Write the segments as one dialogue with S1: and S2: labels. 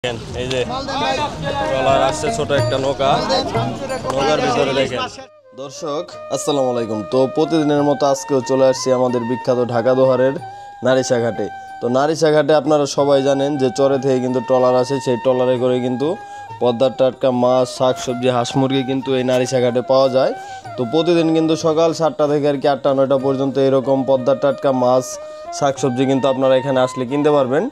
S1: এই যে ট্রলার আসছে ছোট একটা নৌকা, নৌকার ভিতরে দেখেন। দর্শক আসসালামু আলাইকুম। তো প্রতিদিনের মতো আজকেও চলে আসছি আমাদের বিখ্যাত ঢাকা দোহারের নারিশা ঘাটে। তো নারিশা ঘাটে আপনারা সবাই জানেন যে চরে থেকে কিন্তু ট্রলার আসে, সেই ট্রলারে করে কিন্তু পদ্মার টাটকা মাছ, শাক সবজি, হাঁস মুরগি কিন্তু এই নারিশা ঘাটে পাওয়া যায়। তো প্রতিদিন কিন্তু সকাল 7টা থেকে আর কি 8টা-9টা পর্যন্ত এরকম পদ্মার টাটকা মাছ, শাক সবজি কিন্তু আপনারা এখানে আসলে কিনতে পারবেন।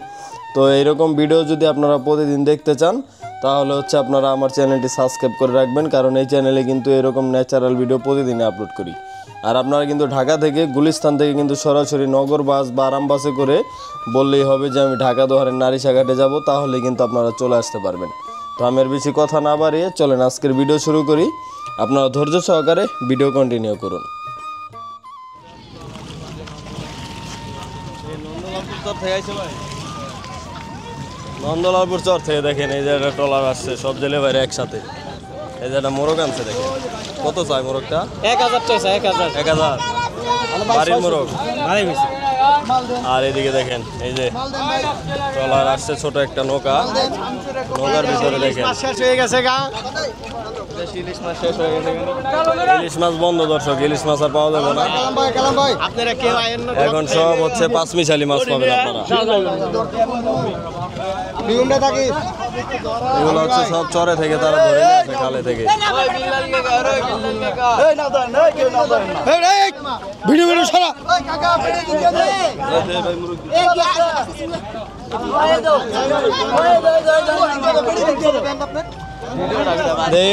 S1: তো এইরকম ভিডিও যদি আপনারা প্রতিদিন দেখতে চান তাহলে আপনারা আমার চ্যানেলটি সাবস্ক্রাইব করে রাখবেন, কারণ এই চ্যানেলে কিন্তু এরকম ন্যাচারাল ভিডিও প্রতিদিনই আপলোড করি। আর আপনারা কিন্তু ঢাকা থেকে গুলিস্তান থেকে কিন্তু সরাসরি নগর বাস বা আরাম বাসে করে বললেই হবে যে আমি ঢাকা দোহারের নারিশা ঘাটে যাব, তাহলে কিন্তু আপনারা চলে আসতে পারবেন। তো আমি আর বেশি কথা না বাড়িয়ে চলেন আজকের ভিডিও শুরু করি। আপনারা ধৈর্য সহকারে ভিডিও কন্টিনিউ করুন। নন্দলালপুর চর থেকে দেখেন এই যে একটা ট্রলার আসছে, সব জেলে বাইরে একসাথে। এই যে একটা মোরগ আনছে, দেখেন কত চাই মোরগটা?
S2: 1000 চাইছে।
S1: 1000 বাড়ির মোরগ। আর এদিকে দেখেন এই যে ট্রলার আসছে ছোট একটা নৌকা, নৌকার ভিতরে দেখেন ইলিশ মাছ বন্ধ। দর্শক ইলিশ মাছ আর পাওয়া যাবে না এখন, সব পাঁচমিশালি মাছ পাবেন আপনারা। এগুলো সব চরে থেকে তারা ধরে নিয়ে আসে, খালে থেকে।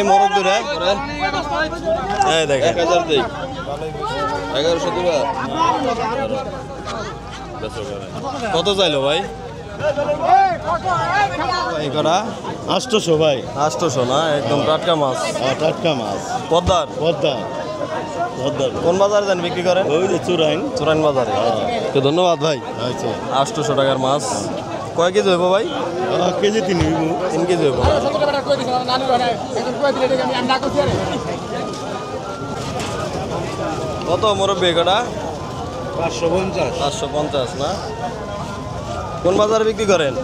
S1: মোরগ দূরে দেখেন 1000 দিই, 1100 টাকা। কত চাইলো ভাই? এই করা
S3: 800 ভাই।
S1: 800 না, একদম টাটকা মাছ।
S3: টাটকা মাছ
S1: পদ্মার।
S3: কোন
S1: বাজারে দেন বিক্রি করেন?
S3: ওই যে চুরাইন
S1: বাজারে। তো ধন্যবাদ ভাই। 800 টাকার মাছ। কয় কেজি হইব ভাই?
S3: কেজি 3
S1: কেজি হইব। কত মুরব্বী কটা? 550 না? কোন বাজারে বিক্রি করেন?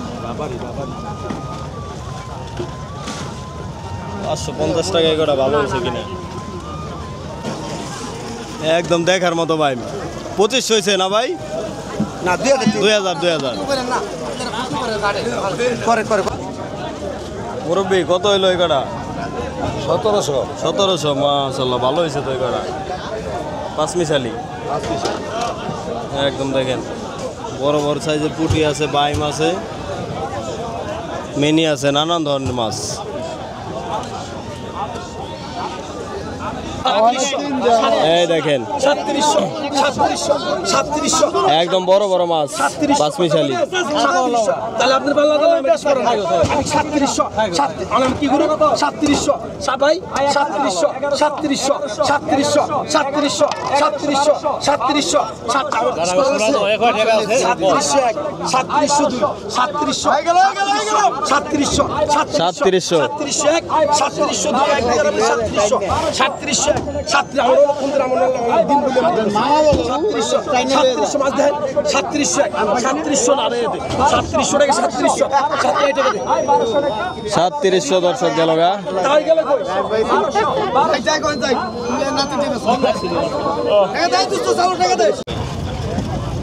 S1: 550 টাকায় কটা ভালো হয়েছে কিনা? একদম দেখার মতো ভাই। 25 হয়েছে না ভাই?
S2: না
S1: 2000 মুরব্বী কত হইলো এই কটা? 1700 মাশাআল্লাহ, ভালো হয়েছে তো এই কটা। পাঁচমিশালি একদম দেখেন, বড় বড় সাইজের পুঁটি আছে, বাইম আছে, মিনি আছে, নানান ধরনের মাছ। এই দেখেন একদম বড় বড় মাছ, পাঁচমিশালি।
S2: তাহলে আপনার ভালো লাগলো আমি 3700 আমি কি করে 3700 ভাই 3700
S1: 3700 দর্শক গেল গা।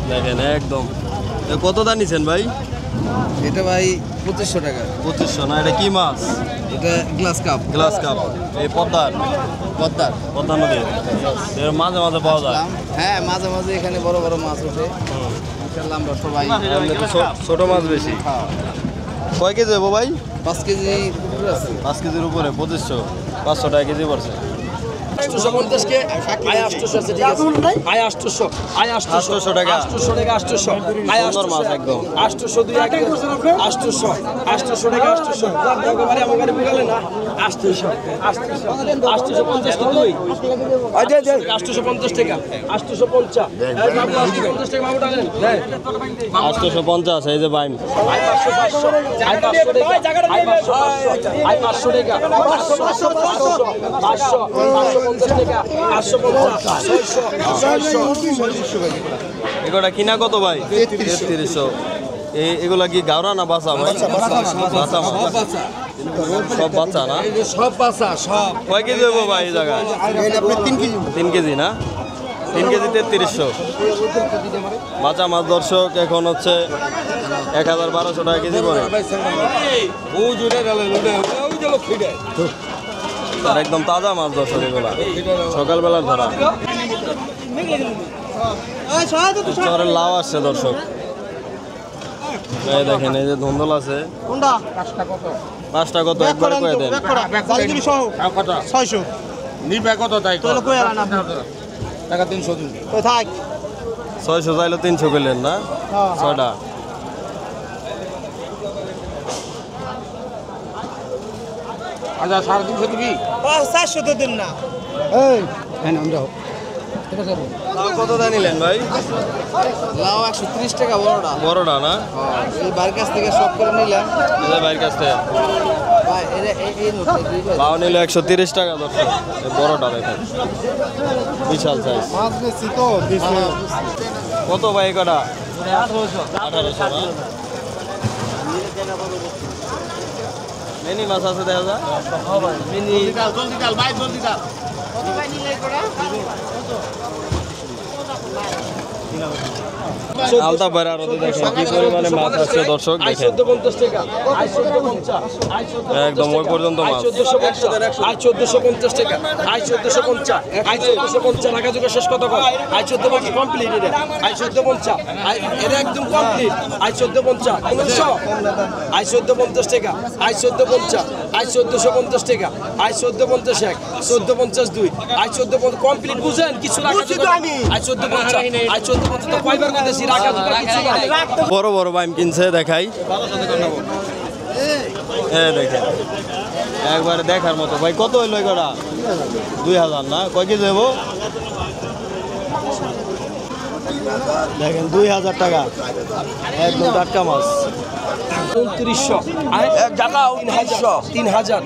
S1: দেখেন একদম। কত দাম নিছেন ভাই?
S2: এটা ভাই 2500 টাকা।
S1: 2500 না? এটা কি মাছ?
S2: এটা গ্লাস কাপ।
S1: এই পদ্মার নদীর এর মাঝে মাঝে পাওয়া যায়।
S2: হ্যাঁ, মাঝে মাঝে এখানে বড় বড় মাছ ওঠে। ইনশাআল্লাহ আমরা সবাই
S1: ছোট মাছ বেশি। কয় কেজি হবো ভাই?
S2: 5 কেজি উপরে আছে।
S1: 5 কেজির উপরে 2500, 500 টাকা কেজি পড়ছে।
S2: 850 কে 800 আছে, ঠিক আছে। 800 টাকা। 800
S1: মাছ একদম
S2: 800 2 টাকা 800 টাকা 800 বাড়ি আমার গাড়ি বুঝালে না 850 টাকা 2 850 টাকা 850 টাকা বাবু টানেন
S1: 850। এই যে বাইম
S2: 500 টাকা 500 টাকা
S1: এগুলা কিনা কত ভাই? 3300। এগুলা কি গাওরা না বাচ্চা ভাই? বাচ্চা মাছ। সব বাচ্চা না?
S2: সব বাচ্চা সব।
S1: কয় কেজি দেবো ভাই এই জায়গায়? 3 কেজি না? 3 কেজি 3300 বাচ্চা মাছ। দর্শক এখন হচ্ছে 1200 টাকা কেজি পড়ে। আর একদম তাজা মাছ দর্শক, এগুলা সকালবেলার ধরা। শহরের লাউ আসছে দর্শক, এই দেখেন এই যে ধুন্দল আছে। পাঁচটা কত একবার করে দেন?
S3: 600 নিবে কত তাই টাকা 300 দিন
S1: 600 চাইলো 300 পেলেন না? 6টা
S3: আচ্ছা 350 দিবি
S2: 400 তো দিন না।
S1: কত দা নিলেন ভাই?
S2: লাউ 130 টাকা বড়টা।
S1: বড়টা না?
S2: এই বাড়ির কাছ থেকে সব করে নিলাম।
S1: এই যে ভাইয়ের কাছ থেকে
S2: ভাই এই
S1: লাউ নিল 130 টাকা দর্শক। এই বড়টা দেখেন, বিশাল সাইজ।
S2: মাছ বেশি তো
S1: কত ভাই কটা? 1800 না? মিনি মাছ আছে দেখা যায়? মিনি
S3: জলদি কাল ভাই জলদি কাল
S1: আলতা বাইরে আরো দেখেন কি পরিমাণে মাছ আছে দর্শক, দেখেন
S2: 1450 টাকা। 1450
S1: একদম ওই পর্যন্ত মাছ।
S2: 1450 টাকা। 1450 1450 টাকা যুগে শেষ কত কর? 1450 কমপ্লিট এটা। 1450 এটা একদম কমপ্লিট। 1450 1500 1450 টাকা। 1450 1450 টাকা। 1450 এক 1450 2 1450 কমপ্লিট বুঝেন কিছু রাখা যাবে না। 1450 তো কয়বার কইতেছি রাখা যাবে কিছু না।
S1: বড় বড় বাইম কিনছে দেখাই, দেখেন একবারে দেখার মতো। ভাই কত হইলো এগুলা? 2000 না? কয় কেজি দেবো? দেখেন 2000 টাকা, একদম টাটকা মাছ।
S2: 2900 জায়গা 3000 3000 3000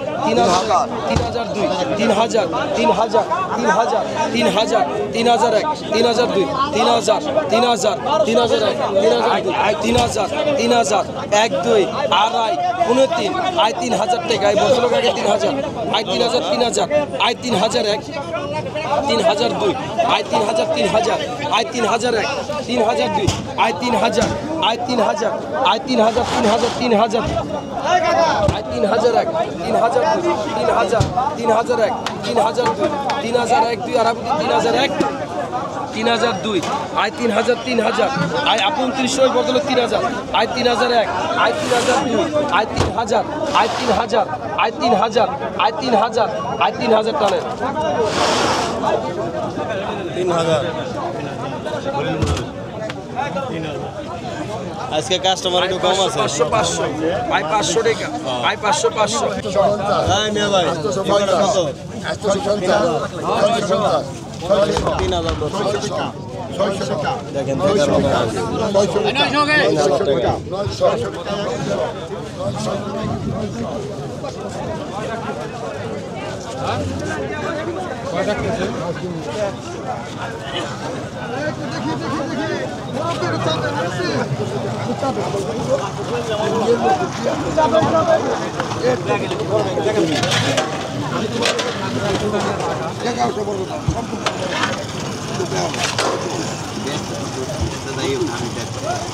S2: 3002 3000 3000 3000 3000 3001 3002 3000 3000 3001 3000 3000 1 2 আড়াই 29 আই 3000 টাকা। এই বছর আগে 3000 আই 3000 3000 আই 3001 3002 আই 3000 3000 আই 3001 3002 আই 3000 আই 3000 আই 3000 3000 3000 আই 3001 3000 3000 3001 3002 3001 2 আর 3001 3002 আই 3000 3000 আই 2900 বদলে 3000 আই 3001 আই 3002 আই 3000 আই 3000 আই 3000 আই 3000 আই 3000 টানেন
S1: 3000। আজকে কাস্টমার একটু কম আছে।
S2: 500 500 আই 500 টাকা আই 500 500
S1: হ্যাঁ মিয়া ভাই কত? 3000 দেখেন দেখার মতো মাছ। 3000 টাকা।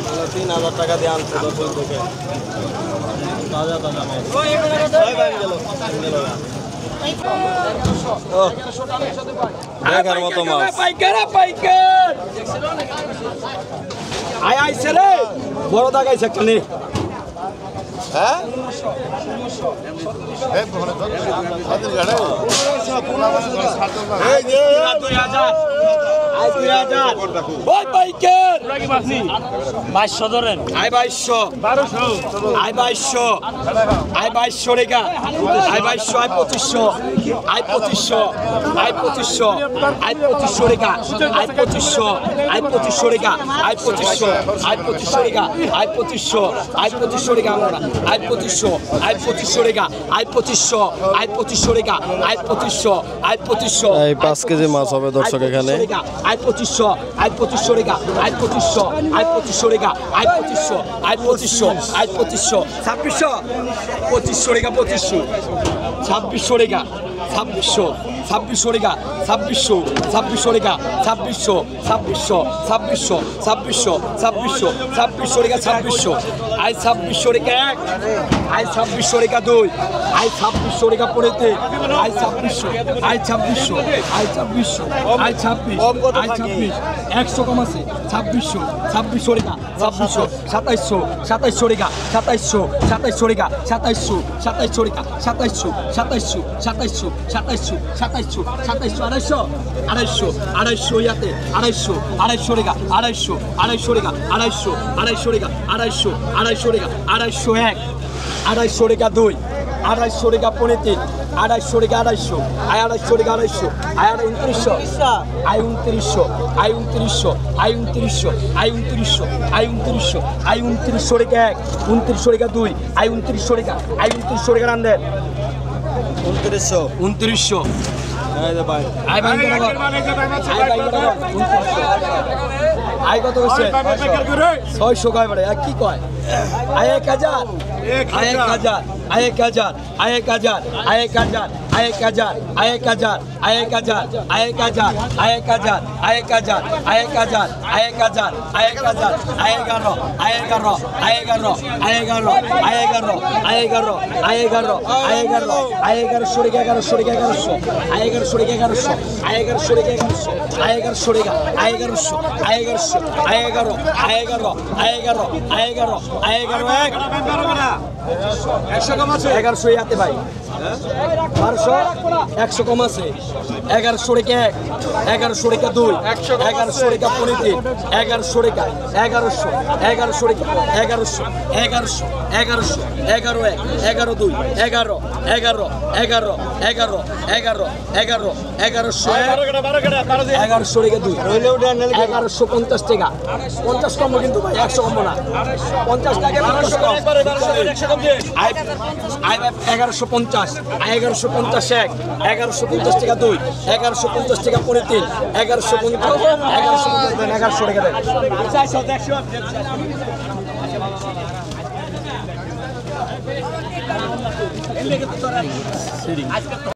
S1: তাহলে 3000 টাকা দিয়ে আনছে দর্শক, দেখে তাজা তাজা মাছ। দেখার মতো মাছ।
S2: পাইকার পাইকার আই আইছে রে বড় দাগাইছে একটা নে।
S3: হ্যাঁ
S2: ওই পাইকার 2200 ধরেন। আই 2200 আই 2200 আই 2200 টাকা আই 2200 আই 2500 আই 2500 আই 2500 আই 2500 টাকা আই 2500 আই 2500 টাকা আই 2500 আই 2500 টাকা আই 2500 আই 2500 টাকা আমরা আই 2500 আই 2500 রেগা আই 2500 আই 2500 রেগা আই 2500 আই 2500
S1: এই 5 কেজি মাছ হবে দর্শক এখানে
S2: আই 2500 আই 2500 রেগা আই 2500 আই 2500 রেগা আই 2500 আই 2500 আই 2500 2600 2500 রেগা 2500 2600 রেগা 2600 2600 রেগা 2600 2600 রেগা 2600 2600 2600 2600 2600 2600 রেগা 2600 আই 2600 রেগা 1 আই 2600 রেগা 2 আই 2600 রেগা পড়েতে আই 2600 আই 2600 আই 2600 আই 26 আই 26 100 কম আছে 2600 2600 রেগা 2600 2700 2700 রেগা 2700 2700 রেগা 2700 2700 রেগা 2700 2700 2700 2700 2700 2700 আড়াইশো আড়াইশো ইয়াতে আড়াইশো আড়াইশো রেগা আড়াইশো আড়াইশো রেগা আড়াইশো আড়াইশো রেগা আড়াইশো আড়াইশো রেগা আড়াইশো 1 আড়াইশো রেগা 2 আড়াইশো রেগা 3 আড়াইশো রেগা আড়াইশো আই আড়াইশো রেগা আড়াইশো আই 2900 আই 2900 আই 2900 আই 2900 আই 2900 আই 2900 আই 2900 রেগা 1 2900 রেগা 2 আই 2900 রেগা আই 2900 রেগা রান্দেন 2900 আই ভাই আই কত হচ্ছে 600 কয় বড় কি কয় আই 1000 আই 1000 আই 1000 আই 1000 আই 1000 আই 1000 আই 1000 আই 1000 আই 1000 আই 1000 আই 1000 আই 1000 আই 1000 আই 1000 আই 11 আই 11 আই 11 আই 11 আই 11 আই 11 আই 11 আই 11 আই 11 রেগা 11 রেগা 1100 আই 11 রেগা 1100 আই 11 রেগা 1100 আই 11 রেগা আই 1100 আই 1100 আই 11 আই 11 আই 11 আই 11 আই 11 100 কম আছে 1100 ইয়াতে ভাই 1200 100 কম আছে 1100 রেগা 1 1100 রেগা 2 1100 রেগা 3 1100 রেগা 1100 1100 রেগা 1100 1100 1100 11 1 11 2 11 11 11 11 11 11 1100 1100 রেগা 2 1150 টাকা 50 কম কিন্তু ভাই 100 কম না 50 টাকা 50 কম আই 1150 আই 1150 1 1150 টাকা 2 1150 টাকা 3 1150 1150 টাকা দেন